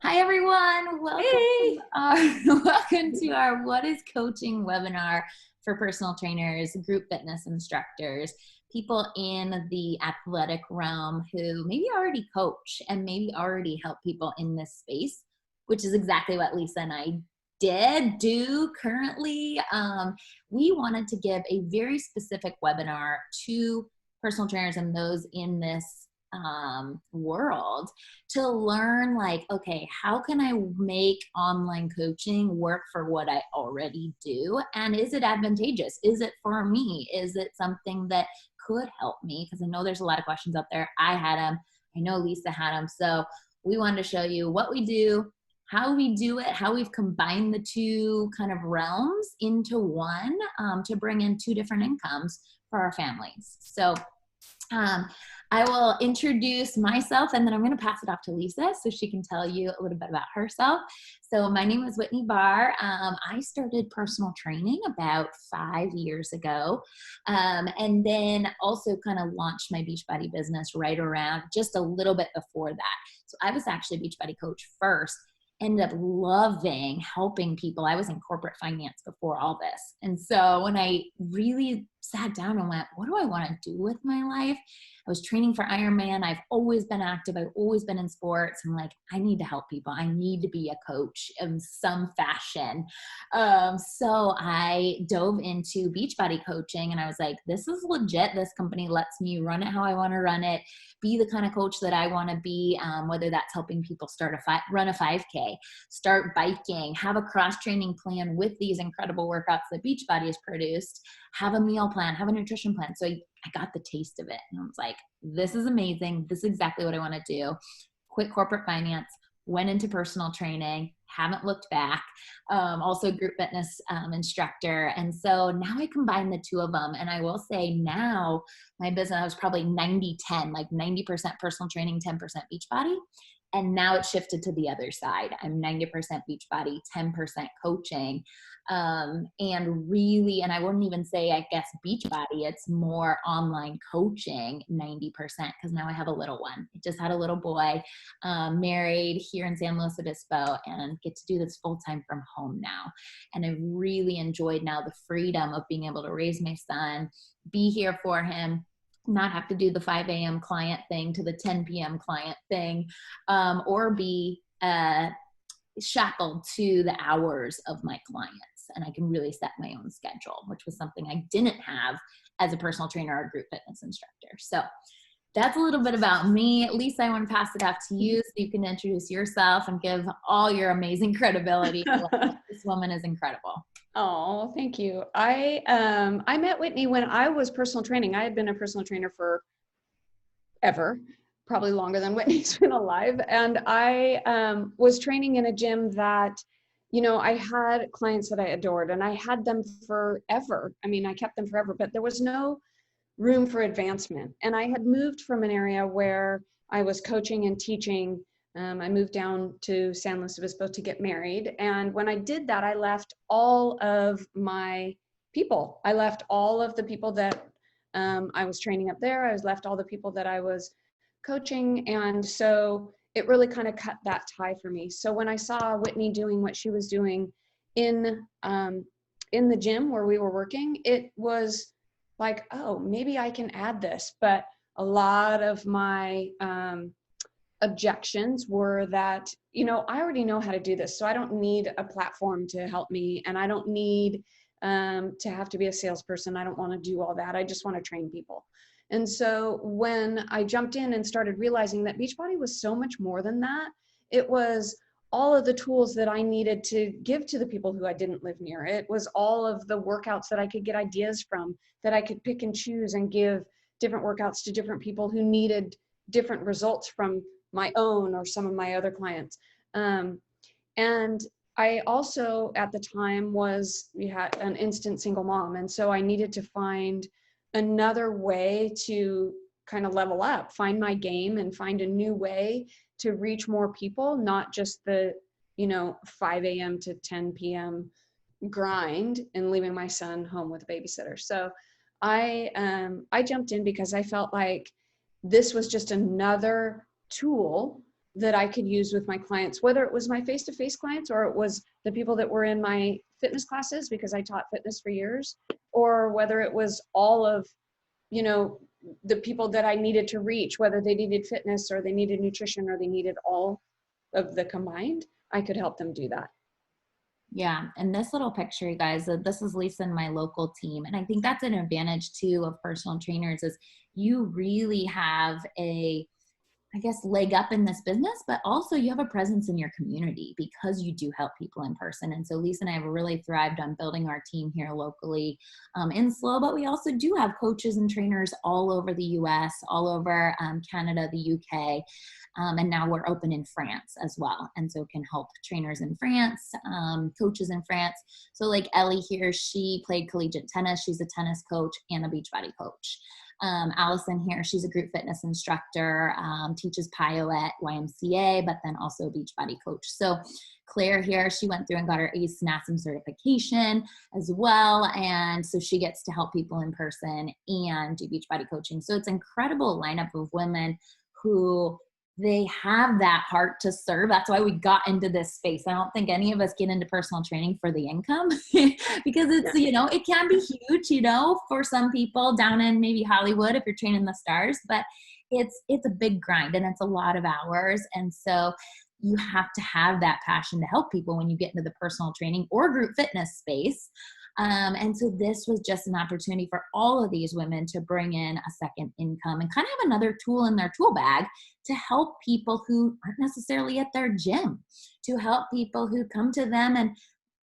Hi everyone, welcome Hey. to our, welcome to our What is Coaching webinar for personal trainers, group fitness instructors, people in the athletic realm who maybe already coach and maybe already help people in this space, which is exactly what Lisa and I do currently. We wanted to give a very specific webinar to personal trainers and those in this world to learn, like, okay, how can I make online coaching work for what I already do? And is it advantageous? Is it for me? Is it something that could help me? Because I know there's a lot of questions out there. I had them. I know Lisa had them. So we wanted to show you what we do, how we do it, how we've combined the two kind of realms into one to bring in two different incomes for our families. So I will introduce myself and then I'm going to pass it off to Lisa so she can tell you a little bit about herself. So my name is Whitney Barr. I started personal training about 5 years ago, and then also kind of launched my Beachbody business right around just a little bit before that. So I was actually a Beachbody coach first. Ended up loving helping people. I was in corporate finance before all this. And so when I really sat down and went, what do I want to do with my life? I was training for Ironman. I've always been active. I've always been in sports. I'm like, I need to help people. I need to be a coach in some fashion. So I dove into Beachbody coaching and I was like, this is legit. This company lets me run it how I want to run it, be the kind of coach that I want to be, whether that's helping people run a 5K, start biking, have a cross-training plan with these incredible workouts that Beachbody has produced, have a meal plan, have a nutrition plan. So I got the taste of it and I was like, this is amazing. This is exactly what I want to do. Quit corporate finance, went into personal training, haven't looked back. Also group fitness instructor. And so now I combine the two of them. And I will say now my business was probably 90-10, like 90% personal training, 10% Beachbody. And now it's shifted to the other side. I'm 90% Beachbody, 10% coaching. And really, and I wouldn't even say, I guess, Beachbody, it's more online coaching, 90%, because now I have a little one. I just had a little boy, married here in San Luis Obispo, and get to do this full time from home now. And I really enjoyed now the freedom of being able to raise my son, be here for him, not have to do the 5 a.m. client thing to the 10 p.m. client thing, or be shackled to the hours of my clients. And I can really set my own schedule, which was something I didn't have as a personal trainer or group fitness instructor. So that's a little bit about me. Lisa, I want to pass it off to you so you can introduce yourself and give all your amazing credibility. This woman is incredible. Oh, thank you. I met Whitney when I was personal training. I had been a personal trainer for ever, probably longer than Whitney's been alive. And I was training in a gym that, you know, I had clients that I adored and I had them forever. I mean, I kept them forever, but there was no room for advancement. And I had moved from an area where I was coaching and teaching. I moved down to San Luis Obispo to get married. And when I did that, I left all of my people. I left all of the people that I was training up there. I was left all the people that I was coaching. And so it really kind of cut that tie for me. So when I saw Whitney doing what she was doing in the gym where we were working, it was like, oh, maybe I can add this. But a lot of my objections were that, you know, I already know how to do this. So I don't need a platform to help me. And I don't need to have to be a salesperson. I don't want to do all that. I just want to train people. And so when I jumped in and started realizing that Beachbody was so much more than that, it was all of the tools that I needed to give to the people who I didn't live near. It was all of the workouts that I could get ideas from, that I could pick and choose and give different workouts to different people who needed different results from my own or some of my other clients. And I also, at the time, we had an instant single mom. And so I needed to find another way to kind of level up, find my game and find a new way to reach more people, not just the, 5 a.m. to 10 p.m. grind and leaving my son home with a babysitter. So I jumped in because I felt like this was just another tool that I could use with my clients, whether it was my face-to-face clients or it was the people that were in my fitness classes because I taught fitness for years, or whether it was all of, you know, the people that I needed to reach, whether they needed fitness or they needed nutrition or they needed all of the combined, I could help them do that. Yeah. And this little picture, you guys, this is Lisa and my local team. And I think that's an advantage too of personal trainers is you really have a, I guess, leg up in this business, but also you have a presence in your community because you do help people in person. And so Lisa and I have really thrived on building our team here locally in SLO, but we also do have coaches and trainers all over the US, all over Canada, the UK. And now we're open in France as well. And so can help trainers in France, coaches in France. So like Ellie here, she played collegiate tennis. She's a tennis coach and a Beachbody coach. Allison here, she's a group fitness instructor, teaches PIO at YMCA, but then also a Beachbody coach. So Claire here, she went through and got her ACE NASM certification as well. And so she gets to help people in person and do Beachbody coaching. So it's an incredible lineup of women who they have that heart to serve. That's why we got into this space. I don't think any of us get into personal training for the income because it's, you know, it can be huge, you know, for some people down in maybe Hollywood, if you're training the stars, but it's a big grind and it's a lot of hours. And so you have to have that passion to help people when you get into the personal training or group fitness space. And so this was just an opportunity for all of these women to bring in a second income and kind of have another tool in their tool bag to help people who aren't necessarily at their gym, to help people who come to them. And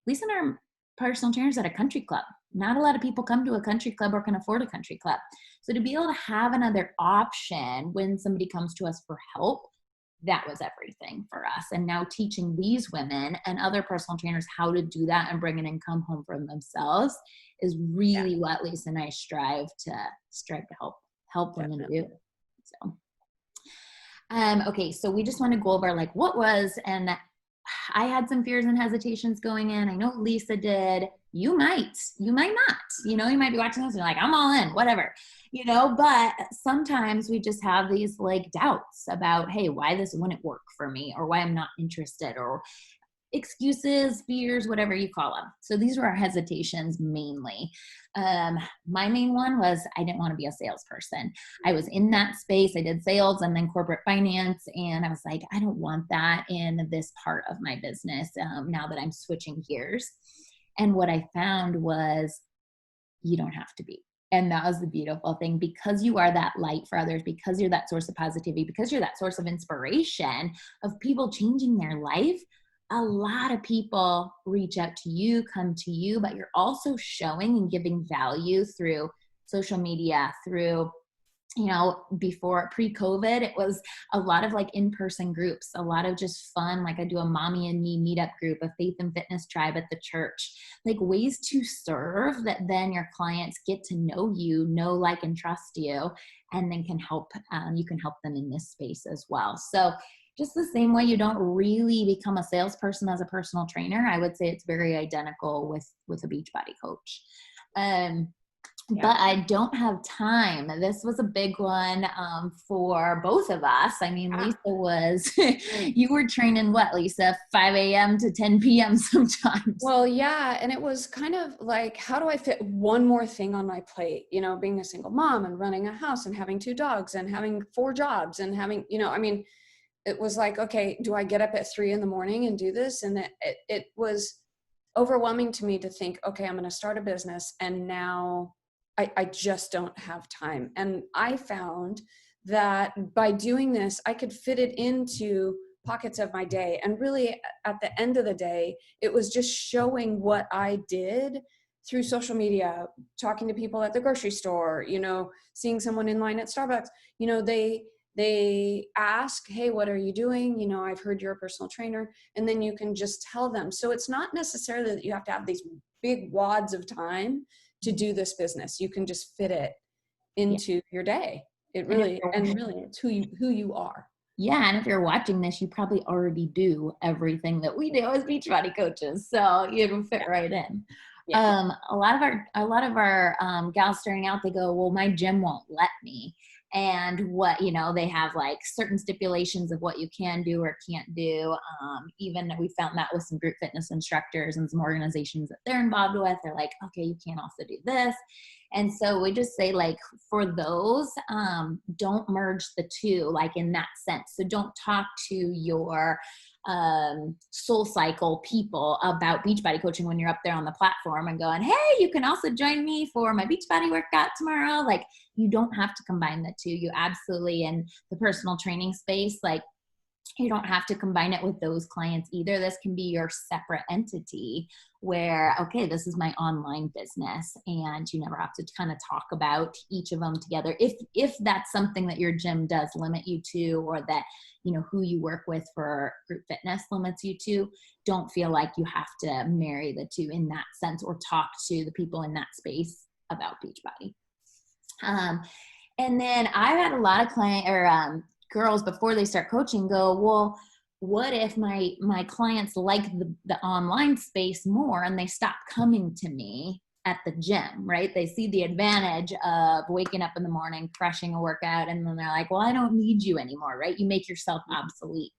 Lisa and I are personal trainers at a country club. Not a lot of people come to a country club or can afford a country club. So to be able to have another option when somebody comes to us for help, that was everything for us. And now teaching these women and other personal trainers how to do that and bring an income home for themselves is really what Lisa and I strive to help women do. So, okay. So we just want to go over like what was, and I had some fears and hesitations going in. I know Lisa did. You might not, you know, you might be watching this and you're like, I'm all in, whatever, you know, but sometimes we just have these like doubts about, hey, why this wouldn't work for me or why I'm not interested or excuses, fears, whatever you call them. So these were our hesitations mainly. My main one was I didn't want to be a salesperson. I was in that space. I did sales and then corporate finance. And I was like, I don't want that in this part of my business now that I'm switching gears. And what I found was you don't have to be. And that was the beautiful thing, because you are that light for others, because you're that source of positivity, because you're that source of inspiration of people changing their life. A lot of people reach out to you, come to you, but you're also showing and giving value through social media, through, you know, before pre-COVID, it was a lot of like in-person groups, a lot of just fun. Like I do a mommy and me meetup group, a faith and fitness tribe at the church, like ways to serve that then your clients get to know you, know, like, and trust you, and then can help, you can help them in this space as well. So just the same way you don't really become a salesperson as a personal trainer, I would say it's very identical with a Beachbody coach. But I don't have time. This was a big one for both of us. I mean, Lisa you were training what, Lisa, 5 a.m. to 10 p.m. sometimes. Well, yeah. And it was kind of like, how do I fit one more thing on my plate? You know, being a single mom and running a house and having 2 dogs and having 4 jobs and having, you know, I mean, it was like, okay, do I get up at 3 a.m. and do this? And it was overwhelming to me to think, okay, I'm going to start a business and now I just don't have time. And I found that by doing this, I could fit it into pockets of my day. And really at the end of the day, it was just showing what I did through social media, talking to people at the grocery store, you know, seeing someone in line at Starbucks, you know, they ask, hey, what are you doing? You know, I've heard you're a personal trainer, and then you can just tell them. So it's not necessarily that you have to have these big wads of time to do this business. You can just fit it into your day. It really, and really it's who you are. Yeah. And if you're watching this, you probably already do everything that we do as Beachbody coaches. So it'll fit right in. Yeah. A lot of our gals starting out, they go, well, my gym won't let me. and what, they have like certain stipulations of what you can do or can't do. Even we found that with some group fitness instructors and some organizations that they're involved with, they're like, okay, you can't also do this. And so we just say, like, for those, don't merge the two, like in that sense. So don't talk to your Soul Cycle people about Beachbody coaching when you're up there on the platform and going, hey, you can also join me for my Beachbody workout tomorrow. Like, you don't have to combine the two. You absolutely, in the personal training space, like, you don't have to combine it with those clients either. This can be your separate entity where, okay, this is my online business, and you never have to kind of talk about each of them together. If that's something that your gym does limit you to, or that, who you work with for group fitness limits you to, don't feel like you have to marry the two in that sense, or talk to the people in that space about Beachbody. And then I've had a lot of girls before they start coaching go, well, what if my clients like the online space more and they stop coming to me at the gym, right? They see the advantage of waking up in the morning, crushing a workout, and then they're like, well, I don't need you anymore, right? You make yourself obsolete.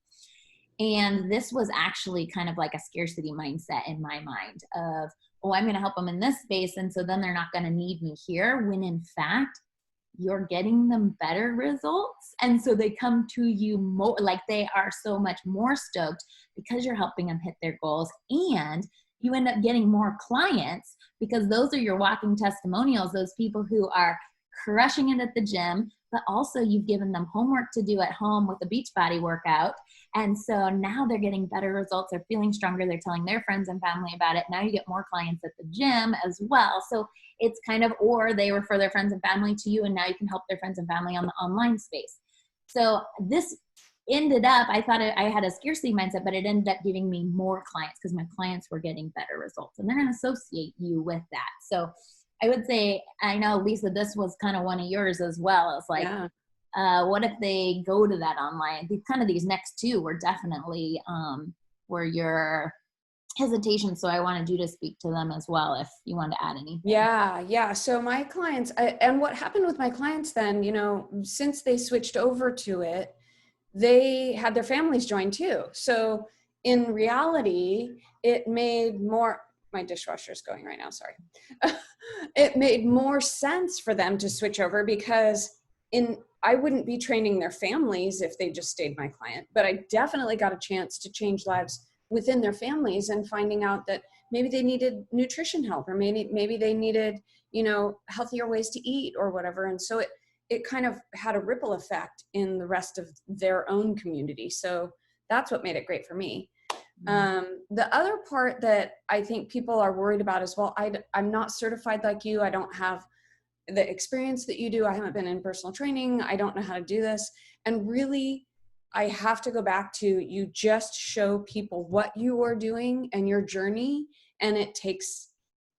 And this was actually kind of like a scarcity mindset in my mind of, oh, I'm going to help them in this space, and so then they're not going to need me here, when in fact, you're getting them better results. And so they come to you more, like they are so much more stoked because you're helping them hit their goals. And you end up getting more clients because those are your walking testimonials, those people who are crushing it at the gym, but also you've given them homework to do at home with a Beachbody workout. And so now they're getting better results. They're feeling stronger. They're telling their friends and family about it. Now you get more clients at the gym as well. So it's kind of, or they refer their friends and family to you, and now you can help their friends and family on the online space. So this ended up, I thought I had a scarcity mindset, but it ended up giving me more clients because my clients were getting better results, and they're going to associate you with that. So I would say, I know, Lisa, this was kind of one of yours as well. It's like, yeah. What if they go to that online? These next two were definitely were your hesitation. So I wanted you to speak to them as well, if you wanted to add anything. Yeah. So my clients, and what happened with my clients then, since they switched over to it, they had their families join too. So in reality, it made more, my dishwasher's going right now, sorry. It made more sense for them to switch over because I wouldn't be training their families if they just stayed my client, but I definitely got a chance to change lives within their families and finding out that maybe they needed nutrition help, or maybe they needed, healthier ways to eat or whatever. And so it kind of had a ripple effect in the rest of their own community. So that's what made it great for me. The other part that I think people are worried about as well, I'm not certified like you. I don't have the experience that you do. I haven't been in personal training. I don't know how to do this. And really, I have to go back to, you just show people what you are doing and your journey, and it takes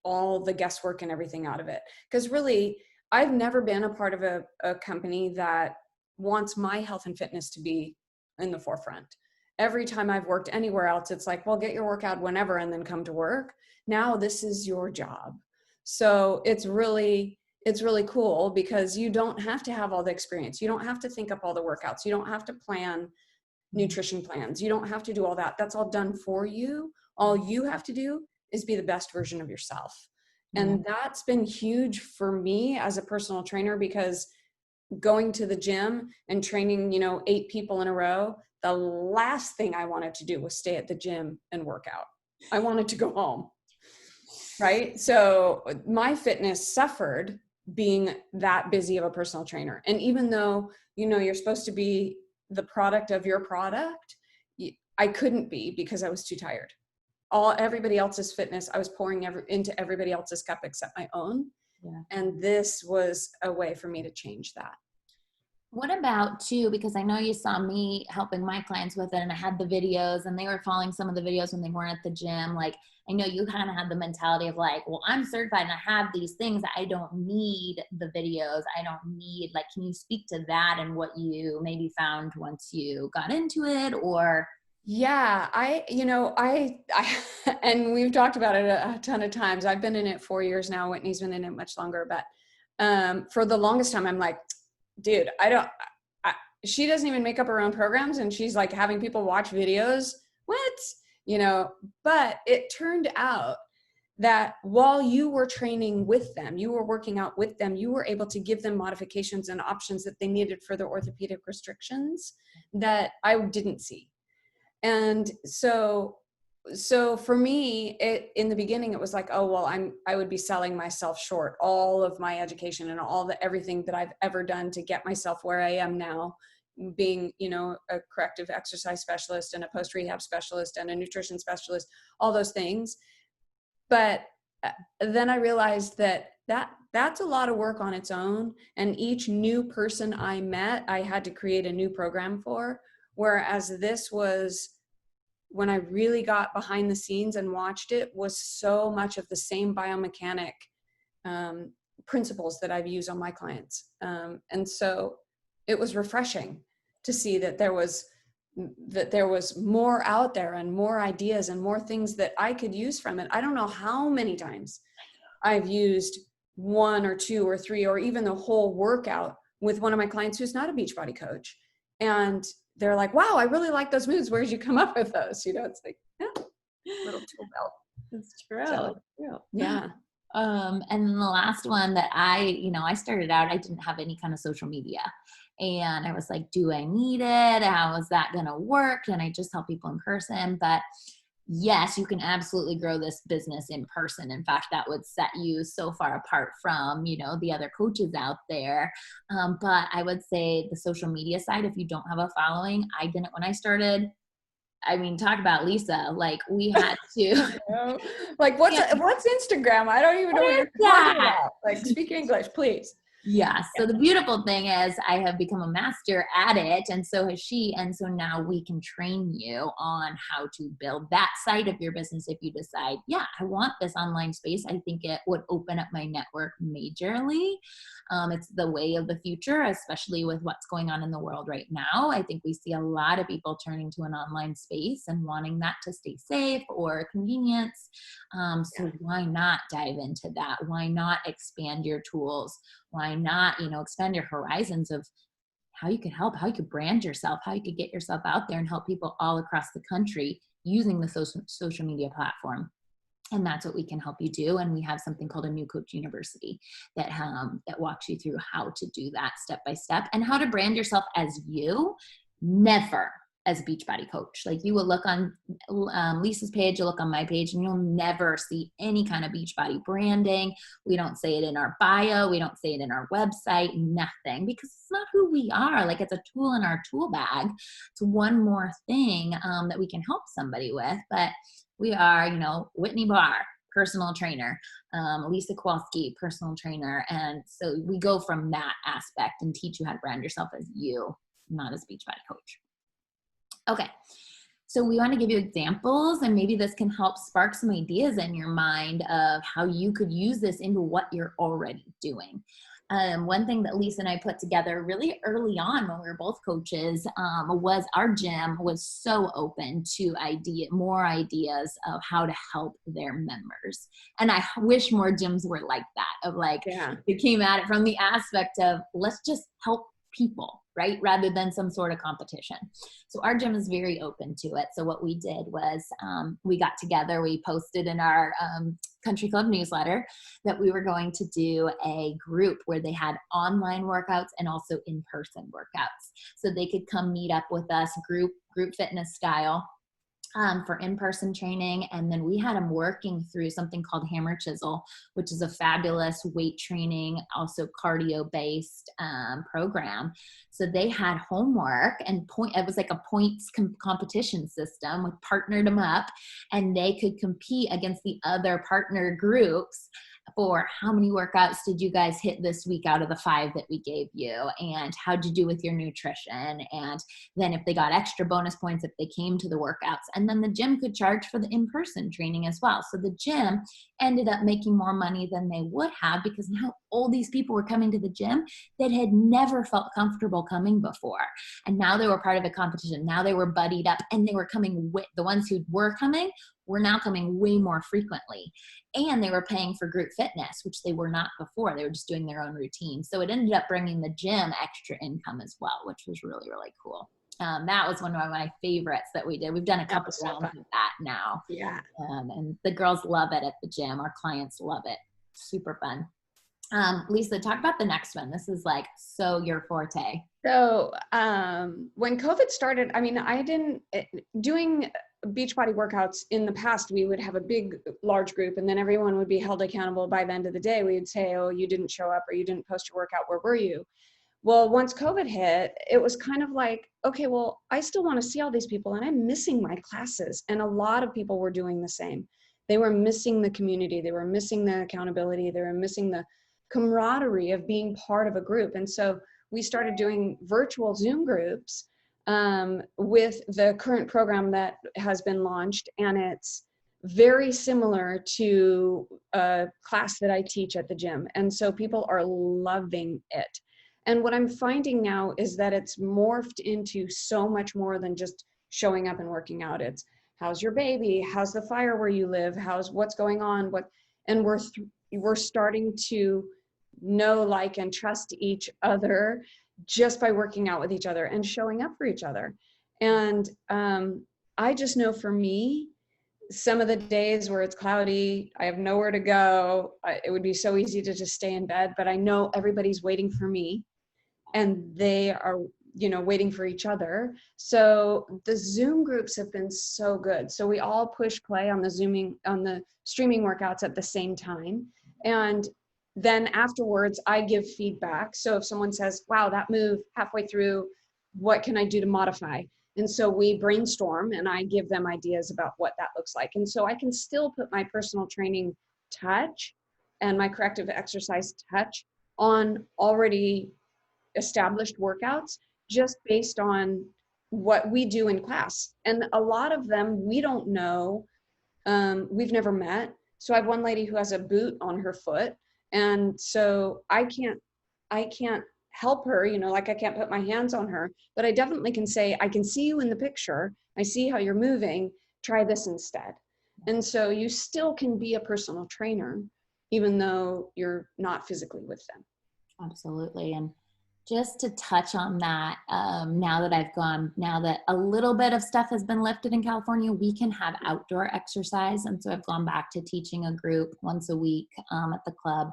all the guesswork and everything out of it. Because really, I've never been a part of a company that wants my health and fitness to be in the forefront. Every time I've worked anywhere else, it's like, well, get your workout whenever and then come to work. Now this is your job. So it's really cool because you don't have to have all the experience. You don't have to think up all the workouts. You don't have to plan nutrition plans. You don't have to do all that. That's all done for you. All you have to do is be the best version of yourself. And that's been huge for me as a personal trainer, because going to the gym and training, 8 people in a row, the last thing I wanted to do was stay at the gym and work out. I wanted to go home. Right. So my fitness suffered being that busy of a personal trainer. And even though, you're supposed to be the product of your product, I couldn't be because I was too tired. Everybody else's fitness, I was pouring into everybody else's cup except my own. Yeah. And this was a way for me to change that. What about too, because I know you saw me helping my clients with it, and I had the videos and they were following some of the videos when they weren't at the gym. Like, I know you kind of had the mentality of like, well, I'm certified and I have these things. I don't need the videos. I don't need, like, can you speak to that and what you maybe found once you got into it? Or yeah, I and we've talked about it a ton of times. I've been in it 4 years now. Whitney's been in it much longer, but for the longest time, I'm like, dude, she doesn't even make up her own programs, and she's like having people watch videos. What? You know, but it turned out that while you were training with them, you were working out with them, you were able to give them modifications and options that they needed for their orthopedic restrictions that I didn't see. And so for me, in the beginning, it was like, oh, well, I would be selling myself short, all of my education and everything that I've ever done to get myself where I am now, being, you know, a corrective exercise specialist and a post-rehab specialist and a nutrition specialist, all those things. But then I realized that's a lot of work on its own. And each new person I met, I had to create a new program for. Whereas this was, when I really got behind the scenes and watched it, was so much of the same biomechanic principles that I've used on my clients. And so it was refreshing to see that there was more out there and more ideas and more things that I could use from it. I don't know how many times I've used 1 or 2 or 3 or even the whole workout with one of my clients who's not a Beachbody coach. And they're like, wow, I really like those moves. Where did you come up with those? You know, it's like, yeah, little tool belt. That's true. So, yeah. And then the last one that I started out, I didn't have any kind of social media. And I was like, do I need it? How is that going to work? Can I just help people in person? But yes, you can absolutely grow this business in person. In fact, that would set you so far apart from, you know, the other coaches out there. But I would say the social media side, if you don't have a following, I didn't when I started. I mean, talk about Lisa. Like, we had to. Like, what's Instagram? I don't even know what you're talking about. Like, speak English, please. Yeah. So the beautiful thing is I have become a master at it, and so has she. And so now we can train you on how to build that side of your business if you decide, yeah, I want this online space. I think it would open up my network majorly. It's the way of the future, especially with what's going on in the world right now. I think we see a lot of people turning to an online space and wanting that to stay safe or convenience. So why not dive into that? Why not expand your tools? Why not, you know, expand your horizons of how you could help, how you could brand yourself, how you could get yourself out there and help people all across the country using the social media platform. And that's what we can help you do. And we have something called a New Coach University that walks you through how to do that step by step and how to brand yourself as you, never as a Beachbody coach. Like, you will look on Lisa's page, you'll look on my page, and you'll never see any kind of Beachbody branding. We don't say it in our bio. We don't say it in our website, nothing, because it's not who we are. Like, it's a tool in our tool bag. It's one more thing that we can help somebody with. But we are, you know, Whitney Barr, personal trainer, Lisa Kowalski, personal trainer. And so we go from that aspect and teach you how to brand yourself as you, not as a Beachbody coach. Okay, so we want to give you examples, and maybe this can help spark some ideas in your mind of how you could use this into what you're already doing. One thing that Lisa and I put together really early on when we were both coaches was our gym was so open to more ideas of how to help their members. And I wish more gyms were like that, of like, they came at it from the aspect of, let's just help people, right? Rather than some sort of competition. So our gym is very open to it. So what we did was we got together, we posted in our country club newsletter that we were going to do a group where they had online workouts and also in-person workouts. So they could come meet up with us, group fitness style, for in-person training. And then we had them working through something called Hammer Chisel, which is a fabulous weight training, also cardio-based program. So they had homework and it was like a points competition system. We partnered them up, and they could compete against the other partner groups for how many workouts did you guys hit this week out of the 5 that we gave you, and how'd you do with your nutrition, and then if they got extra bonus points if they came to the workouts. And then the gym could charge for the in-person training as well. So the gym ended up making more money than they would have, because now all these people were coming to the gym that had never felt comfortable coming before. And now they were part of a competition. Now they were buddied up, and they were coming with the ones who were coming were now coming way more frequently. And they were paying for group fitness, which they were not before. They were just doing their own routine. So it ended up bringing the gym extra income as well, which was really, really cool. That was one of my favorites that we did. We've done a couple rounds of that now. Yeah. And the girls love it at the gym. Our clients love it. Super fun. Lisa, talk about the next one. This is like, so your forte. So when COVID started, I mean, doing Beachbody workouts in the past, we would have a big, large group, and then everyone would be held accountable. By the end of the day, we'd say, oh, you didn't show up, or you didn't post your workout. Where were you? Well, once COVID hit, it was kind of like, okay, well, I still want to see all these people, and I'm missing my classes. And a lot of people were doing the same. They were missing the community. They were missing the accountability. They were missing the camaraderie of being part of a group. And so we started doing virtual Zoom groups with the current program that has been launched. And it's very similar to a class that I teach at the gym. And so people are loving it. And what I'm finding now is that it's morphed into so much more than just showing up and working out. It's how's your baby? How's the fire where you live? What's going on? And we're starting to know, like, and trust each other just by working out with each other and showing up for each other. And I just know for me, some of the days where it's cloudy, I have nowhere to go, it would be so easy to just stay in bed, but I know everybody's waiting for me, and they are, waiting for each other. So the Zoom groups have been so good. So we all push play on the streaming workouts at the same time. And then afterwards, I give feedback. So if someone says, wow, that move halfway through, what can I do to modify? And so we brainstorm, and I give them ideas about what that looks like. And so I can still put my personal training touch and my corrective exercise touch on already established workouts, just based on what we do in class. And a lot of them we don't know, we've never met. So I have one lady who has a boot on her foot, and so I can't help her, like I can't put my hands on her, but I definitely can say, I can see you in the picture, I see how you're moving, try this instead. And so you still can be a personal trainer even though you're not physically with them. Absolutely. And just to touch on that, now that a little bit of stuff has been lifted in California, we can have outdoor exercise. And so I've gone back to teaching a group once a week at the club.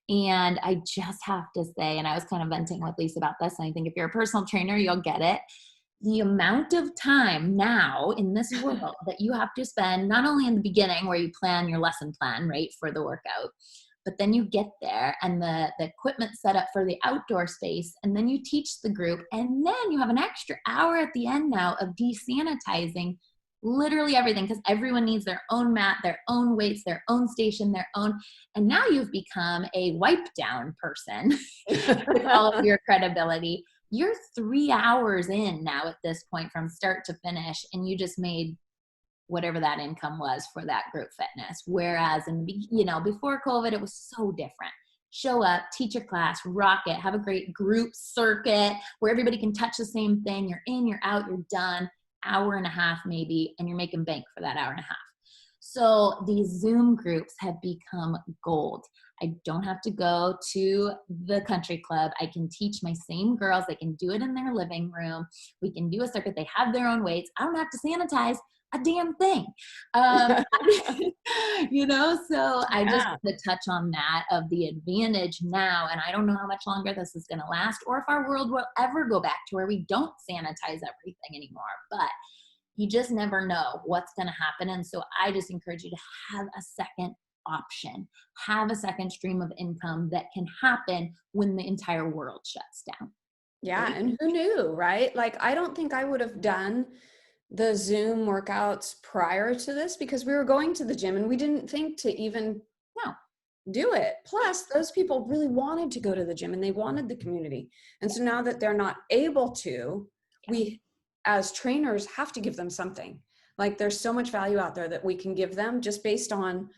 And I just have to say, and I was kind of venting with Lisa about this, and I think if you're a personal trainer, you'll get it. The amount of time now in this world that you have to spend, not only in the beginning where you plan your lesson plan, right, for the workout, but then you get there and the equipment set up for the outdoor space, and then you teach the group, and then you have an extra hour at the end now of desanitizing literally everything, because everyone needs their own mat, their own weights, their own station, and now you've become a wipe down person with all of your credibility. You're 3 hours in now at this point from start to finish, and you just made whatever that income was for that group fitness. Whereas before COVID, it was so different. Show up, teach a class, rock it, have a great group circuit where everybody can touch the same thing. You're in, you're out, you're done. Hour and a half maybe, and you're making bank for that hour and a half. So these Zoom groups have become gold. I don't have to go to the country club. I can teach my same girls. They can do it in their living room. We can do a circuit. They have their own weights. I don't have to sanitize a damn thing. So I just want to touch on that, of the advantage now. And I don't know how much longer this is going to last, or if our world will ever go back to where we don't sanitize everything anymore, but you just never know what's going to happen. And so I just encourage you to have a second option, have a second stream of income that can happen when the entire world shuts down. Yeah. Right? And who knew, right? Like, I don't think I would have done the Zoom workouts prior to this, because we were going to the gym and we didn't think to even do it. Plus, those people really wanted to go to the gym and they wanted the community. And so now that they're not able to, we as trainers have to give them something. Like, there's so much value out there that we can give them just based on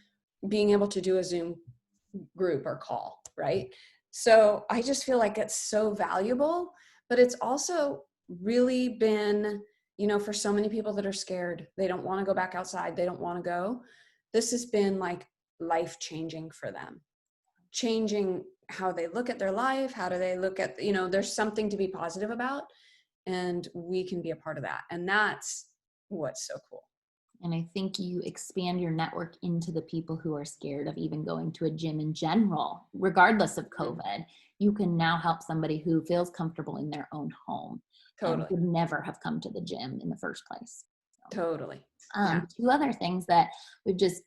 being able to do a Zoom group or call. right? So I just feel like it's so valuable, but it's also really been, for so many people that are scared, they don't want to go back outside, they don't want to go. This has been like life changing for them, changing how they look at their life. How do they look at, there's something to be positive about, and we can be a part of that. And that's what's so cool. And I think you expand your network into the people who are scared of even going to a gym in general, regardless of COVID. You can now help somebody who feels comfortable in their own home and Totally. would never have come to the gym in the first place. Totally. Yeah. Two other things that we've just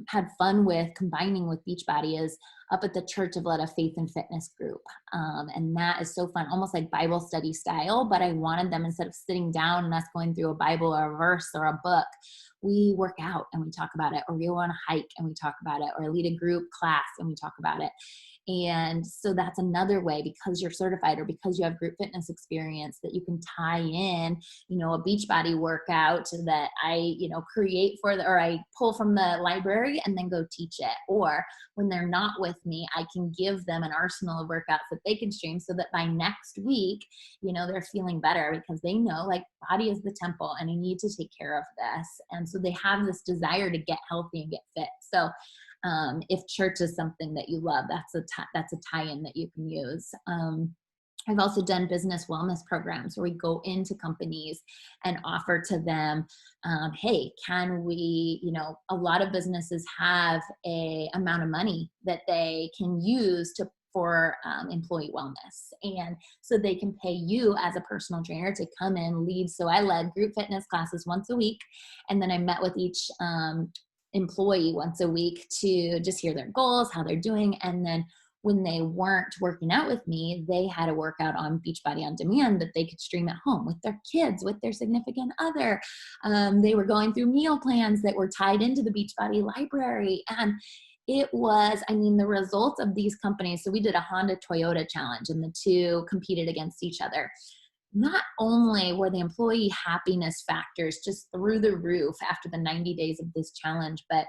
had fun with combining with Beachbody is up at the Church of Letta Faith and Fitness group. And that is so fun, almost like Bible study style, but I wanted them, instead of sitting down and us going through a Bible or a verse or a book, we work out and we talk about it, or we go on a hike and we talk about it, or lead a group class and we talk about it. And so that's another way, because you're certified or because you have group fitness experience, that you can tie in, a Beachbody workout that I, create or I pull from the library and then go teach it. Or when they're not with me, I can give them an arsenal of workouts that they can stream, so that by next week, they're feeling better, because they know, like, body is the temple and I need to take care of this. And so they have this desire to get healthy and get fit. So if church is something that you love, that's a tie-in that you can use. I've also done business wellness programs where we go into companies and offer to them, hey, can we, a lot of businesses have a amount of money that they can use for employee wellness. And so they can pay you as a personal trainer to come in, lead. So I led group fitness classes once a week. And then I met with each employee once a week to just hear their goals, how they're doing. And then when they weren't working out with me, they had a workout on Beachbody on demand that they could stream at home with their kids, with their significant other. They were going through meal plans that were tied into the Beachbody library. And it was, the results of these companies. So we did a Honda Toyota challenge and the two competed against each other. Not only were the employee happiness factors just through the roof after the 90 days of this challenge, but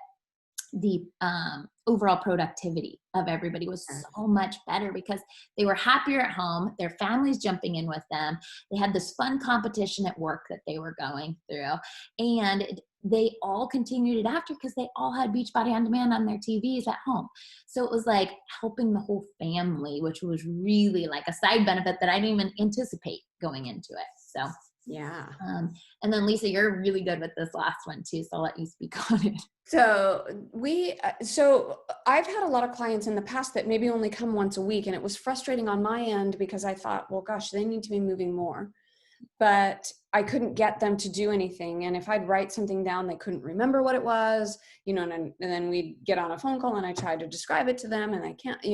the overall productivity of everybody was so much better, because they were happier at home, their families jumping in with them, they had this fun competition at work that they were going through, and they all continued it after, because they all had Beachbody on demand on their TVs at home. So it was like helping the whole family, which was really like a side benefit that I didn't even anticipate going into it. So yeah. And then Lisa, you're really good with this last one too, so I'll let you speak on it. So so I've had a lot of clients in the past that maybe only come once a week, and it was frustrating on my end, because I thought, well, gosh, they need to be moving more, but I couldn't get them to do anything. And if I'd write something down, they couldn't remember what it was, and then we'd get on a phone call and I tried to describe it to them and I can't,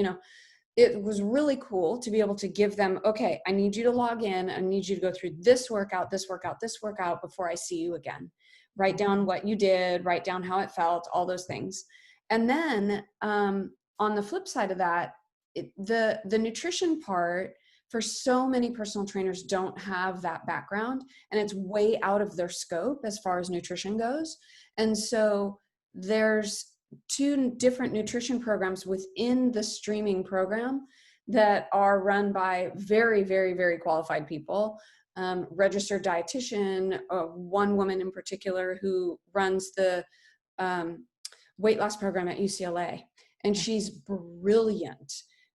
it was really cool to be able to give them, okay, I need you to log in. I need you to go through this workout before I see you again. Write down what you did, write down how it felt, all those things. And then on the flip side of that, the nutrition part, for so many personal trainers don't have that background, and it's way out of their scope as far as nutrition goes. And so there's 2 different nutrition programs within the streaming program that are run by very, very, very qualified people. Registered dietitian, one woman in particular who runs the weight loss program at UCLA, and she's brilliant.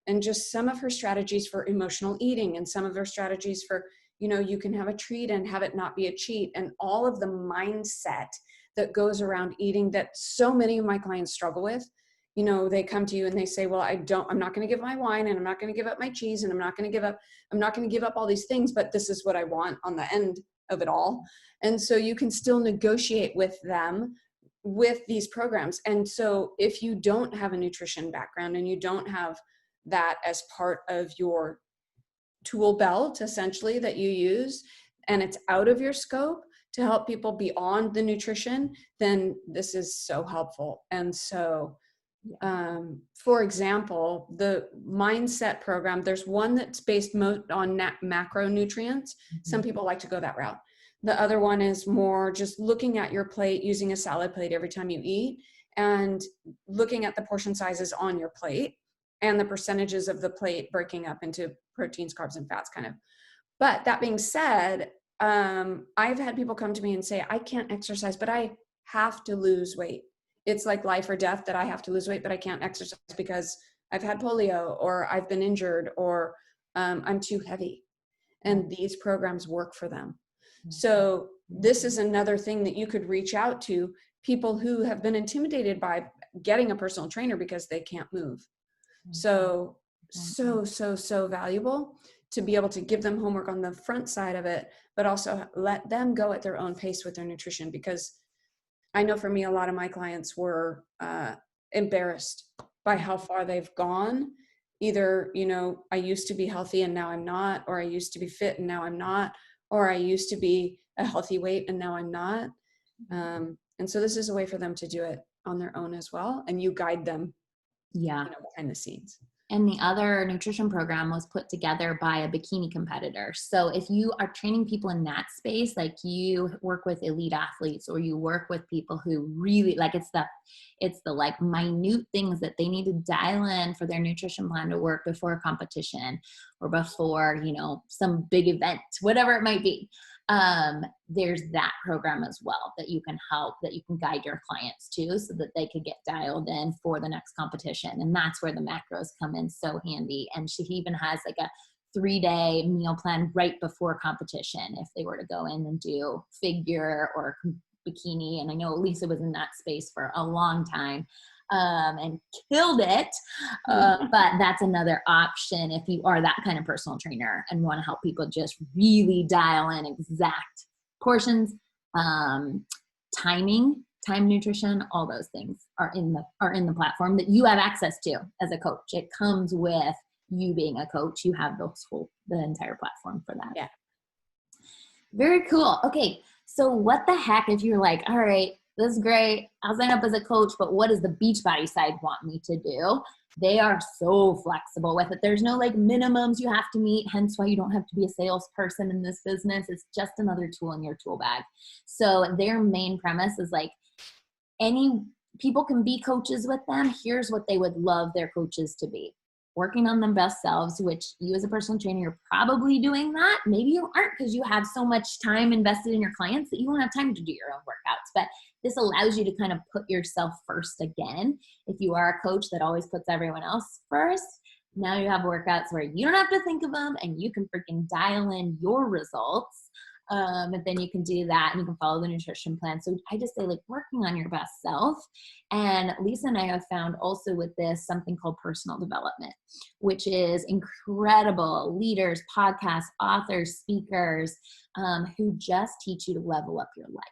And just some of her strategies for emotional eating, and some of her strategies for, you can have a treat and have it not be a cheat, and all of the mindset that goes around eating that so many of my clients struggle with. They come to you and they say, well, I'm not going to give my wine, and I'm not going to give up my cheese, and I'm not going to give up all these things, but this is what I want on the end of it all. And so you can still negotiate with them with these programs. And so if you don't have a nutrition background and you don't have that as part of your tool belt, essentially, that you use, and it's out of your scope to help people beyond the nutrition, then this is so helpful. And so, for example, the mindset program, there's one that's based on macronutrients. Some people like to go that route. The other one is more just looking at your plate, using a salad plate every time you eat, and looking at the portion sizes on your plate and the percentages of the plate breaking up into proteins, carbs, and fats kind of. But that being said, I've had people come to me and say, I can't exercise, but I have to lose weight. It's like life or death that I have to lose weight, but I can't exercise because I've had polio or I've been injured or I'm too heavy. And these programs work for them. So this is another thing that you could reach out to people who have been intimidated by getting a personal trainer because they can't move. So valuable to be able to give them homework on the front side of it, but also let them go at their own pace with their nutrition. Because I know for me, a lot of my clients were embarrassed by how far they've gone. Either, I used to be healthy and now I'm not, or I used to be fit and now I'm not, or I used to be a healthy weight and now I'm not. And so this is a way for them to do it on their own as well. And you guide them behind the scenes. And the other nutrition program was put together by a bikini competitor. So if you are training people in that space, like you work with elite athletes or you work with people who really like it's the like minute things that they need to dial in for their nutrition plan to work before a competition or before, some big event, whatever it might be. There's that program as well that you can guide your clients to so that they could get dialed in for the next competition. And that's where the macros come in so handy. And she even has like a 3-day meal plan right before competition if they were to go in and do figure or bikini. And I know Lisa was in that space for a long time. And killed it. But that's another option if you are that kind of personal trainer and want to help people just really dial in exact portions, time nutrition, all those things are in the platform that you have access to as a coach. It comes with you being a coach. You have the entire platform for that. Yeah. Very cool. Okay. So what the heck if you're like, all right, this is great. I'll sign up as a coach, but what does the Beachbody side want me to do? They are so flexible with it. There's no like minimums you have to meet, hence why you don't have to be a salesperson in this business. It's just another tool in your tool bag. So their main premise is like people can be coaches with them. Here's what they would love their coaches to be. Working on their best selves, which you as a personal trainer, you're probably doing that. Maybe you aren't because you have so much time invested in your clients that you don't have time to do your own workouts. But this allows you to kind of put yourself first again. If you are a coach that always puts everyone else first, now you have workouts where you don't have to think of them and you can freaking dial in your results. And then you can do that and you can follow the nutrition plan. So I just say like working on your best self. And Lisa and I have found also with this something called personal development, which is incredible leaders, podcasts, authors, speakers, who just teach you to level up your life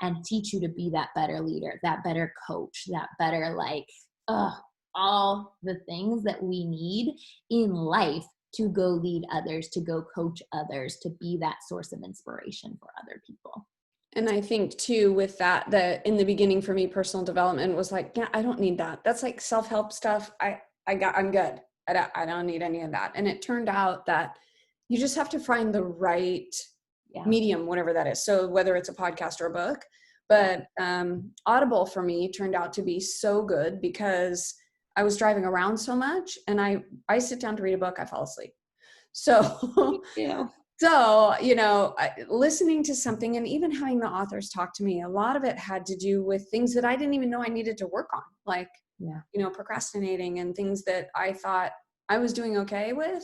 and teach you to be that better leader, that better coach, that better all the things that we need in life to go lead others, to go coach others, to be that source of inspiration for other people. And I think too, with that in the beginning for me, personal development was like, yeah, I don't need that. That's like self-help stuff. I'm good. I don't need any of that. And it turned out that you just have to find the right medium, whatever that is. So whether it's a podcast or a book, but Audible for me turned out to be so good because I was driving around so much and I sit down to read a book, I fall asleep. So, listening to something and even having the authors talk to me, a lot of it had to do with things that I didn't even know I needed to work on, like, procrastinating and things that I thought I was doing okay with.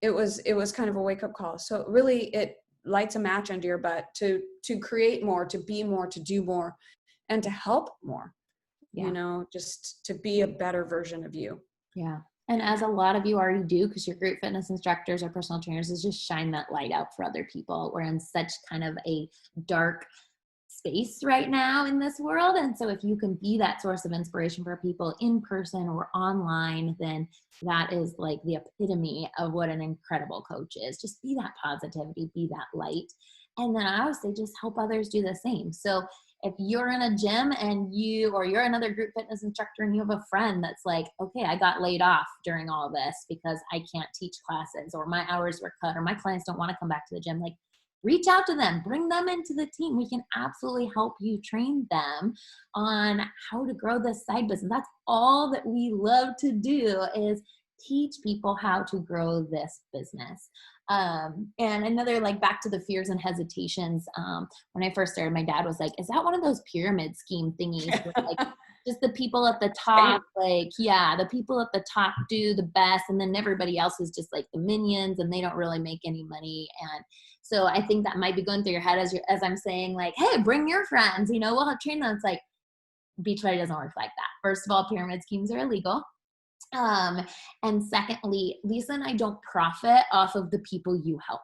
It was kind of a wake up call. So really it lights a match under your butt to create more, to be more, to do more, and to help more. Just to be a better version of you. Yeah. And as a lot of you already do, because you're group fitness instructors or personal trainers, is just shine that light out for other people. We're in such kind of a dark space right now in this world. And so if you can be that source of inspiration for people in person or online, then that is like the epitome of what an incredible coach is. Just be that positivity, be that light. And then I always say just help others do the same. So if you're in a gym and you're another group fitness instructor and you have a friend that's like, okay, I got laid off during all this because I can't teach classes or my hours were cut or my clients don't want to come back to the gym. Like, reach out to them, bring them into the team. We can absolutely help you train them on how to grow this side business. That's all that we love to do, is teach people how to grow this business. And another, like, back to the fears and hesitations. When I first started, my dad was like, is that one of those pyramid scheme thingies where, like, just the people at the top, like, yeah, the people at the top do the best, and then everybody else is just like the minions, and they don't really make any money. And so I think that might be going through your head as I'm saying, like, hey, bring your friends, we'll have train them. It's like, Beachbody doesn't work like that. First of all, pyramid schemes are illegal. And secondly, Lisa and I don't profit off of the people you help.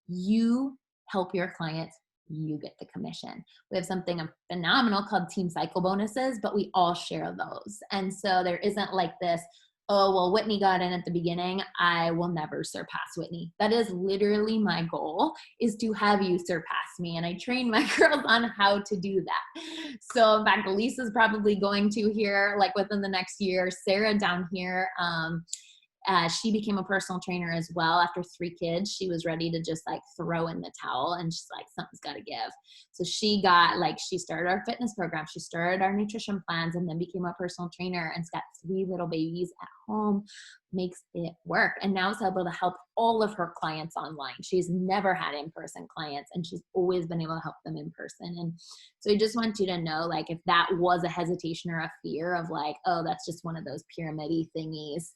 You help your clients, you get the commission. We have something phenomenal called team cycle bonuses, but we all share those. And so there isn't like this, oh, well, Whitney got in at the beginning, I will never surpass Whitney. That is literally my goal, is to have you surpass me. And I train my girls on how to do that. So in fact, Lisa's probably going to here, like within the next year. Sarah down here, she became a personal trainer as well. After 3 kids, she was ready to just like throw in the towel, and she's like, something's got to give. So she started our fitness program. She started our nutrition plans, and then became a personal trainer, and has got 3 little babies at home, makes it work. And now is able to help all of her clients online. She's never had in-person clients, and she's always been able to help them in person. And so I just want you to know, like, if that was a hesitation or a fear of like, oh, that's just one of those pyramid-y thingies,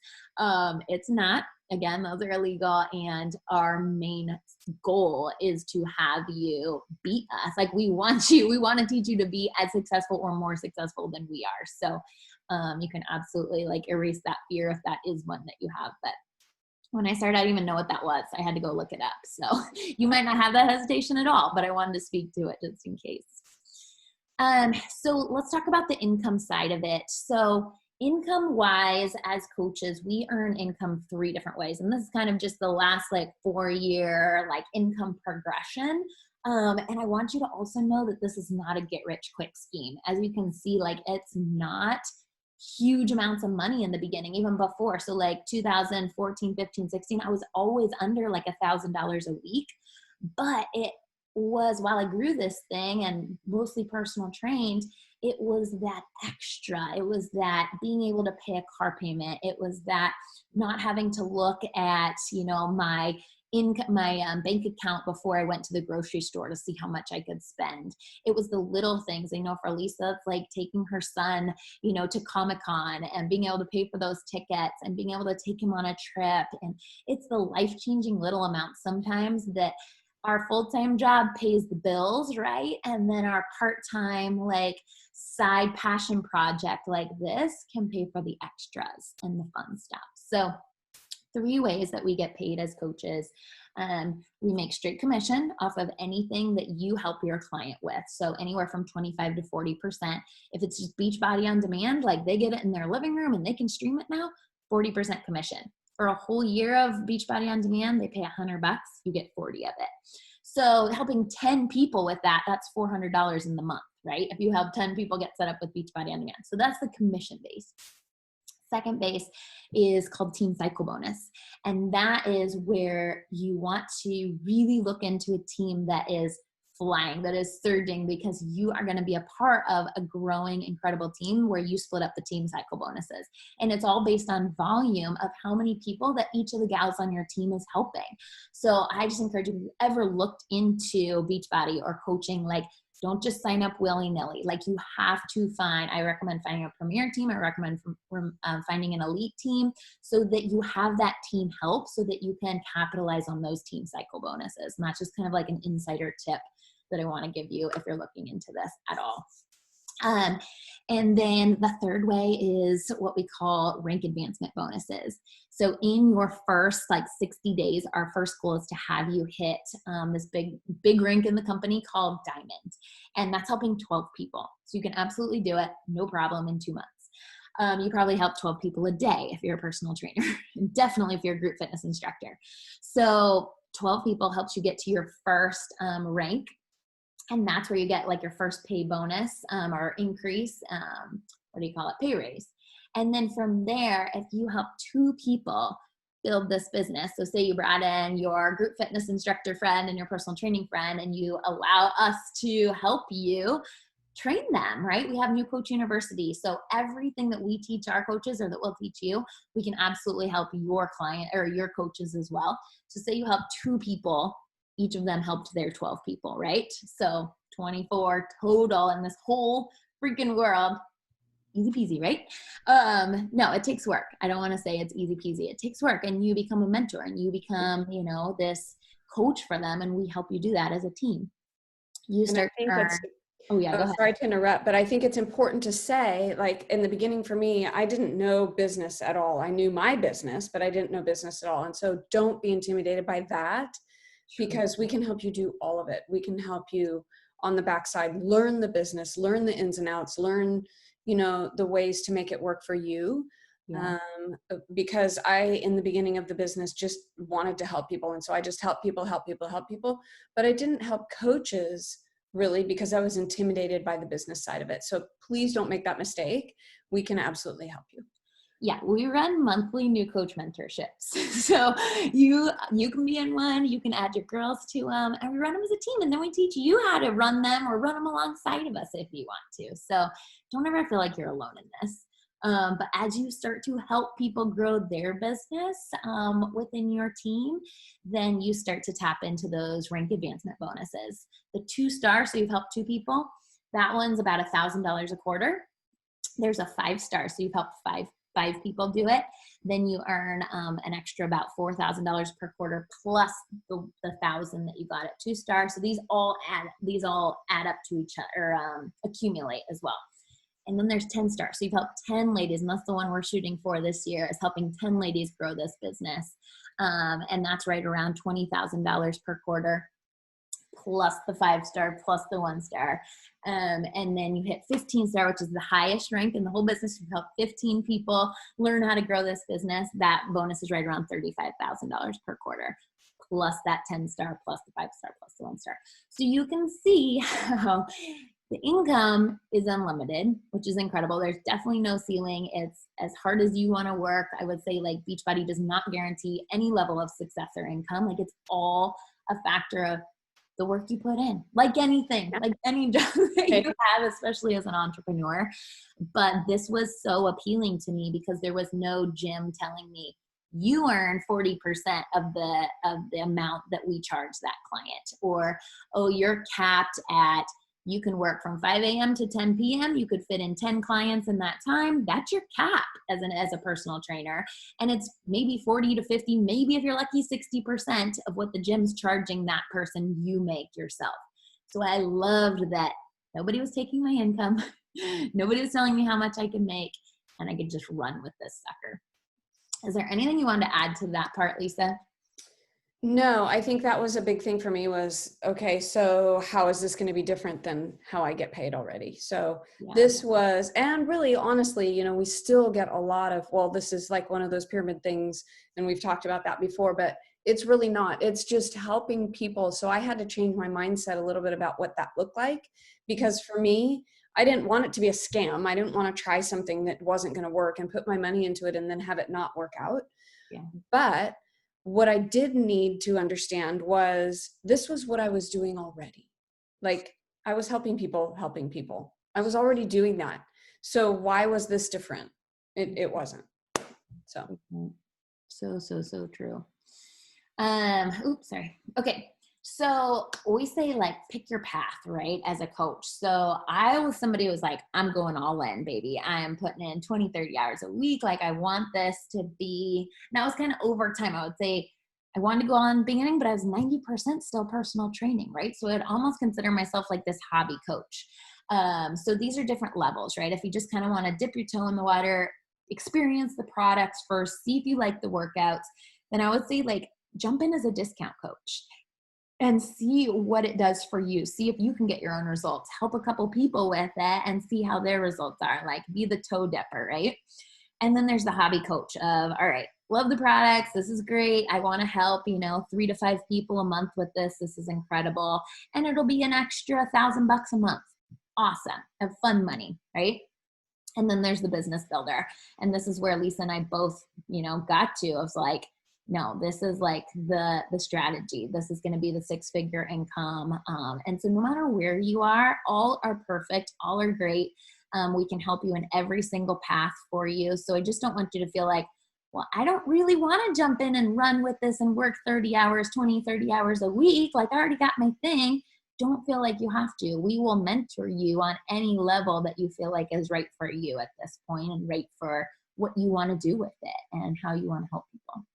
it's not. Again, those are illegal, and our main goal is to have you beat us. Like, we want to teach you to be as successful or more successful than we are. So you can absolutely like erase that fear if that is one that you have. But when I started, I didn't even know what that was. I had to go look it up. So you might not have that hesitation at all, but I wanted to speak to it just in case. So let's talk about the income side of it. So income wise, as coaches, we earn income 3 different ways. And this is kind of just the last like 4-year like income progression. And I want you to also know that this is not a get rich quick scheme. As you can see, like, it's not huge amounts of money in the beginning, even before. So like 2014, 15, 16, I was always under like $1,000 a week. But it was, while I grew this thing and mostly personal trained, it was that extra. It was that being able to pay a car payment. It was that not having to look at, my income, my bank account before I went to the grocery store to see how much I could spend. It was the little things. I know for Lisa, it's like taking her son, to Comic-Con and being able to pay for those tickets and being able to take him on a trip. And it's the life-changing little amounts sometimes that our full-time job pays the bills, right? And then our part-time, like, side passion project like this can pay for the extras and the fun stuff. So 3 ways that we get paid as coaches. We make straight commission off of anything that you help your client with. So anywhere from 25 to 40%. If it's just Beachbody on demand, like they get it in their living room and they can stream it now, 40% commission. For a whole year of Beachbody on demand, they pay $100, you get 40 of it. So helping 10 people with that, that's $400 in the month, right? If you help 10 people get set up with Beachbody on demand. So that's the commission base. Second base is called Team Cycle Bonus. And that is where you want to really look into a team that is flying, that is surging, because you are going to be a part of a growing, incredible team where you split up the team cycle bonuses. And it's all based on volume of how many people that each of the gals on your team is helping. So I just encourage you, if you've ever looked into Beachbody or coaching, like, don't just sign up willy-nilly. Like, you have to I recommend finding a premier team. I recommend finding an elite team so that you have that team help so that you can capitalize on those team cycle bonuses. And that's just kind of like an insider tip that I want to give you if you're looking into this at all. And then the third way is what we call rank advancement bonuses. So in your first 60 days, our first goal is to have you hit this big rank in the company called Diamond. And that's helping 12 people. So you can absolutely do it, no problem, in 2 months. You probably help 12 people a day if you're a personal trainer, and definitely if you're a group fitness instructor. So 12 people helps you get to your first rank. And that's where you get like your first pay bonus or increase, pay raise. And then from there, if you help 2 people, build this business. So say you brought in your group fitness instructor friend and your personal training friend, and you allow us to help you train them, right? We have New Coach University. So everything that we teach our coaches or that we'll teach you, we can absolutely help your client or your coaches as well. So say you help 2 people, each of them helped their 12 people, right? So 24 total in this whole freaking world. Easy peasy, right? No, it takes work. I don't want to say it's easy peasy. It takes work, and you become a mentor and you become, this coach for them, and we help you do that as a team. You start to earn. Oh yeah, go ahead. Sorry to interrupt, but I think it's important to say, like in the beginning for me, I didn't know business at all. I knew my business, but I didn't know business at all. And so don't be intimidated by that, because we can help you do all of it. We can help you on the backside, learn the business, learn the ins and outs, learn, the ways to make it work for you. Yeah. Because I, in the beginning of the business, just wanted to help people. And so I just help people, but I didn't help coaches really, because I was intimidated by the business side of it. So please don't make that mistake. We can absolutely help you. Yeah, we run monthly new coach mentorships. So you can be in one, you can add your girls to them, and we run them as a team. And then we teach you how to run them or run them alongside of us if you want to. So don't ever feel like you're alone in this. But as you start to help people grow their business within your team, then you start to tap into those rank advancement bonuses. The 2-star, so you've helped 2 people, that one's about $1,000 a quarter. There's a 5-star, so you've helped five people do it. Then you earn an extra about $4,000 per quarter plus the 1,000 that you got at 2-star. So these all add up to each other, or accumulate as well. And then there's 10-star. So you've helped 10 ladies, and that's the one we're shooting for this year, is helping 10 ladies grow this business. And that's right around $20,000 per quarter, plus the 5-star, plus the 1-star. And then you hit 15-star, which is the highest rank in the whole business. You've helped 15 people learn how to grow this business. That bonus is right around $35,000 per quarter, plus that 10-star, plus the 5-star, plus the 1-star. So you can see how the income is unlimited, which is incredible. There's definitely no ceiling. It's as hard as you want to work. I would say like Beachbody does not guarantee any level of success or income. Like it's all a factor of the work you put in, like anything, like any job that you have, especially as an entrepreneur. But this was so appealing to me because there was no gym telling me you earn 40% of the amount that we charge that client, or, oh, you're capped at, you can work from 5 a.m. to 10 p.m. You could fit in 10 clients in that time. That's your cap as a personal trainer. And it's maybe 40 to 50, maybe if you're lucky, 60% of what the gym's charging that person you make yourself. So I loved that nobody was taking my income. Nobody was telling me how much I could make, and I could just run with this sucker. Is there anything you wanted to add to that part, Lisa? No, I think that was a big thing for me was, okay, so how is this going to be different than how I get paid already? So this was, and really honestly, we still get a lot of, well, this is like one of those pyramid things, and we've talked about that before, but it's really not. It's just helping people. So I had to change my mindset a little bit about what that looked like, because for me, I didn't want it to be a scam. I didn't want to try something that wasn't going to work and put my money into it and then have it not work out. Yeah. But what I did need to understand was this was what I was doing already. Like I was helping people. I was already doing that. So why was this different? It wasn't. So true. Oops, sorry. Okay. So we say like, pick your path, right? As a coach. So I was somebody who was like, I'm going all in, baby. I am putting in 20, 30 hours a week. Like I want this to be, that was kind of over time. I would say I wanted to go on in the beginning, but I was 90% still personal training, right? So I'd almost consider myself like this hobby coach. So these are different levels, right? If you just kind of want to dip your toe in the water, experience the products first, see if you like the workouts, then I would say like jump in as a discount coach and see what it does for you. See if you can get your own results. Help a couple people with it and see how their results are. Like be the toe dipper, right? And then there's the hobby coach of, all right, love the products. This is great. I want to help, 3 to 5 people a month with this. This is incredible. And it'll be an extra $1,000 a month. Awesome. Have fun money, right? And then there's the business builder. And this is where Lisa and I both, got to. I was like, No, this is like the strategy. This is going to be the 6-figure income. And so no matter where you are, all are perfect, all are great. We can help you in every single path for you. So I just don't want you to feel like, well, I don't really want to jump in and run with this and work 30 hours, 20, 30 hours a week. Like I already got my thing. Don't feel like you have to. We will mentor you on any level that you feel like is right for you at this point and right for what you want to do with it and how you want to help people.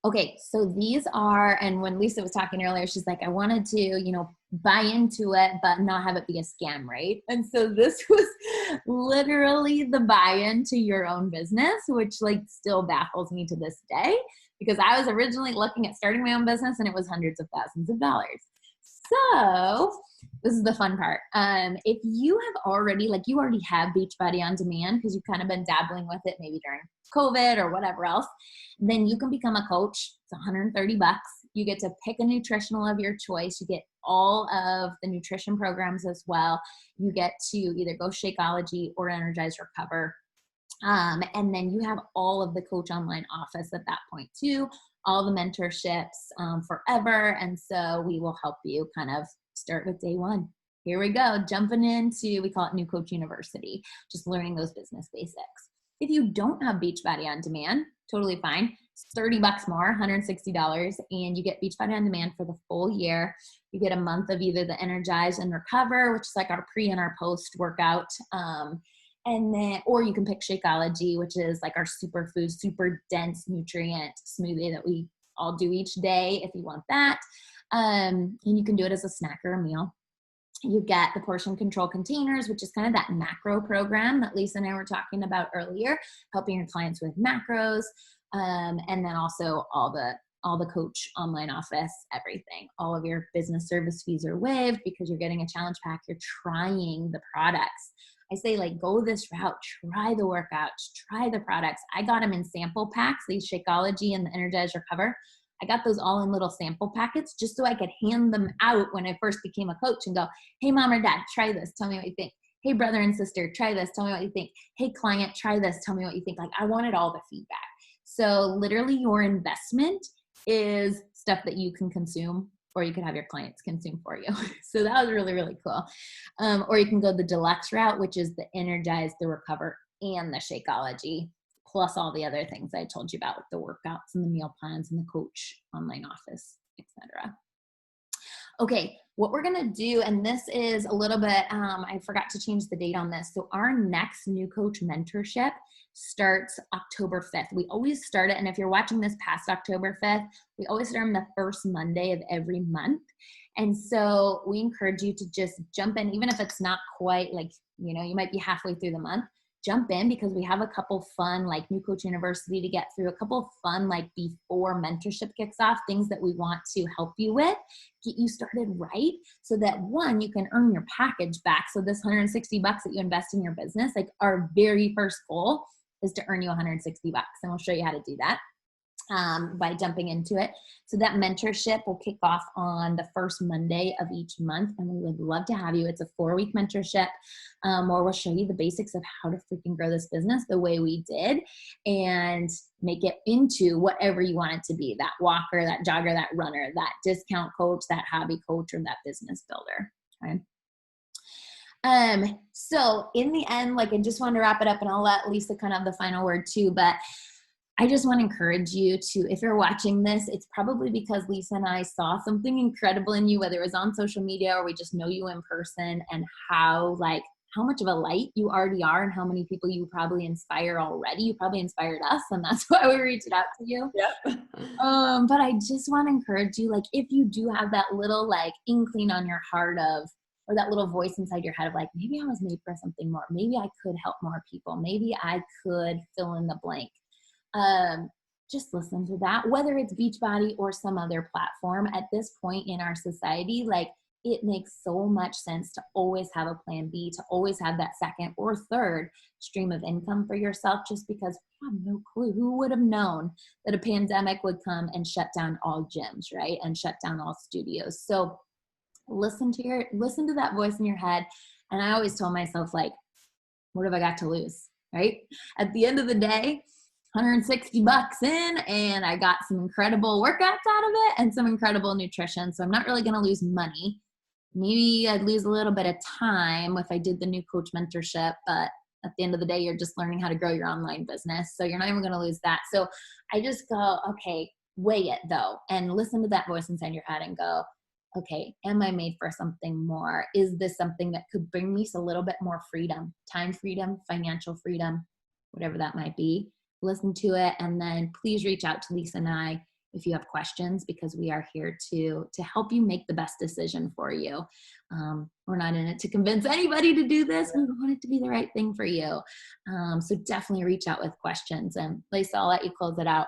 Okay, so these are, and when Lisa was talking earlier, she's like, I wanted to, buy into it, but not have it be a scam, right? And so this was literally the buy-in to your own business, which like still baffles me to this day, because I was originally looking at starting my own business and it was hundreds of thousands of dollars. So this is the fun part. If you have already, like you already have Beachbody on demand because you've kind of been dabbling with it maybe during COVID or whatever else, then you can become a coach. It's $130. You get to pick a nutritional of your choice. You get all of the nutrition programs as well. You get to either go Shakeology or Energize Recover. And then you have all of the Coach Online office at that point too, all the mentorships forever. And so we will help you kind of start with day one. Here we go, jumping into, we call it New Coach University, just learning those business basics. If you don't have Beachbody on demand, totally fine. It's $30 more, $160, and you get Beachbody on demand for the full year. You get a month of either the Energize and Recover, which is like our pre and our post workout. And then, or you can pick Shakeology, which is like our superfood, super dense nutrient smoothie that we all do each day if you want that. And you can do it as a snack or a meal. You get the portion control containers, which is kind of that macro program that Lisa and I were talking about earlier, helping your clients with macros. And then also all the Coach Online office, everything. All of your business service fees are waived because you're getting a challenge pack. You're trying the products. I say like, go this route, try the workouts, try the products. I got them in sample packs, these Shakeology and the Energize Recover. I got those all in little sample packets just so I could hand them out when I first became a coach and go, hey, mom or dad, try this. Tell me what you think. Hey, brother and sister, try this. Tell me what you think. Hey, client, try this. Tell me what you think. Like I wanted all the feedback. So literally your investment is stuff that you can consume or you could have your clients consume for you. So that was really, really cool. Or you can go the deluxe route, which is the Energize, the Recover, and the Shakeology, plus all the other things I told you about, like the workouts and the meal plans and the Coach Online office, etc. Okay, what we're gonna do, and this is a little bit, I forgot to change the date on this. So our next New Coach mentorship starts October 5th. We always start it, and if you're watching this past October 5th, we always start on the first Monday of every month. And so we encourage you to just jump in, even if it's not quite like, you might be halfway through the month, jump in because we have a couple fun, like New Coach University to get through, a couple fun, like before mentorship kicks off, things that we want to help you with, get you started right so that one, you can earn your package back. So this $160 that you invest in your business, like our very first goal is to earn you $160. And we'll show you how to do that by jumping into it. So that mentorship will kick off on the first Monday of each month, and we would love to have you. It's a 4-week mentorship where we'll show you the basics of how to freaking grow this business the way we did and make it into whatever you want it to be, that walker, that jogger, that runner, that discount coach, that hobby coach, or that business builder. Okay. So in the end, like I just wanted to wrap it up, and I'll let Lisa kind of have the final word too, but I just want to encourage you to, if you're watching this, it's probably because Lisa and I saw something incredible in you, whether it was on social media or we just know you in person, and how much of a light you already are and how many people you probably inspire already. You probably inspired us, and that's why we reached out to you. Yep. But I just want to encourage you, like, if you do have that little like inkling on your heart of, or that little voice inside your head of like, maybe I was made for something more. Maybe I could help more people. Maybe I could fill in the blank. Just listen to that, whether it's Beachbody or some other platform. At this point in our society, like, it makes so much sense to always have a plan B, to always have that second or third stream of income for yourself, just because we have no clue. Who would have known that a pandemic would come and shut down all gyms, right? And shut down all studios. So listen to that voice in your head. And I always told myself, like, what have I got to lose, right? At the end of the day, $160 in, and I got some incredible workouts out of it and some incredible nutrition. So I'm not really going to lose money. Maybe I'd lose a little bit of time if I did the new coach mentorship, but at the end of the day, you're just learning how to grow your online business. So you're not even going to lose that. So I just go, okay, weigh it though, and listen to that voice inside your head and go, okay, am I made for something more? Is this something that could bring me a little bit more freedom, time freedom, financial freedom, whatever that might be? Listen to it. And then please reach out to Lisa and I if you have questions, because we are here to help you make the best decision for you. We're not in it to convince anybody to do this. We want it to be the right thing for you. So definitely reach out with questions. And Lisa, I'll let you close it out.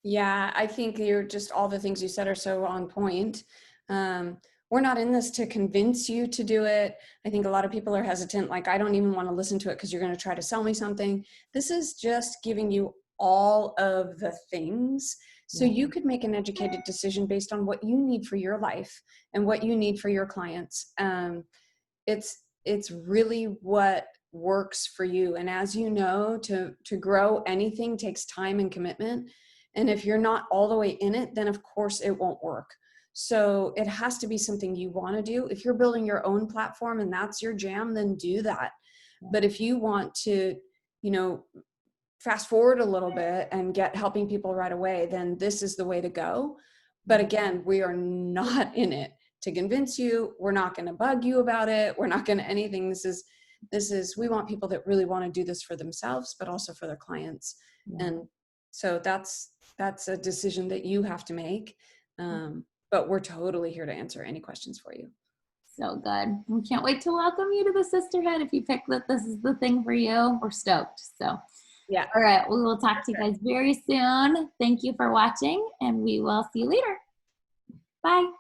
Yeah, I think you're just, all the things you said are so on point. We're not in this to convince you to do it. I think a lot of people are hesitant, like, I don't even want to listen to it because you're going to try to sell me something. This is just giving you all of the things so you could make an educated decision based on what you need for your life and what you need for your clients. It's really what works for you. And as you know, to grow anything takes time and commitment. And if you're not all the way in it, then of course it won't work. So it has to be something you want to do. If you're building your own platform and that's your jam, then do that. But if you want to, fast forward a little bit and get helping people right away, then this is the way to go. But again, we are not in it to convince you. We're not going to bug you about it. We're not going to anything. This is, we want people that really want to do this for themselves, but also for their clients. Yeah. And so that's a decision that you have to make. But we're totally here to answer any questions for you. So good. We can't wait to welcome you to the sisterhood. If you pick that this is the thing for you, we're stoked. So yeah. All right. We will talk to you guys very soon. Thank you for watching, and we will see you later. Bye.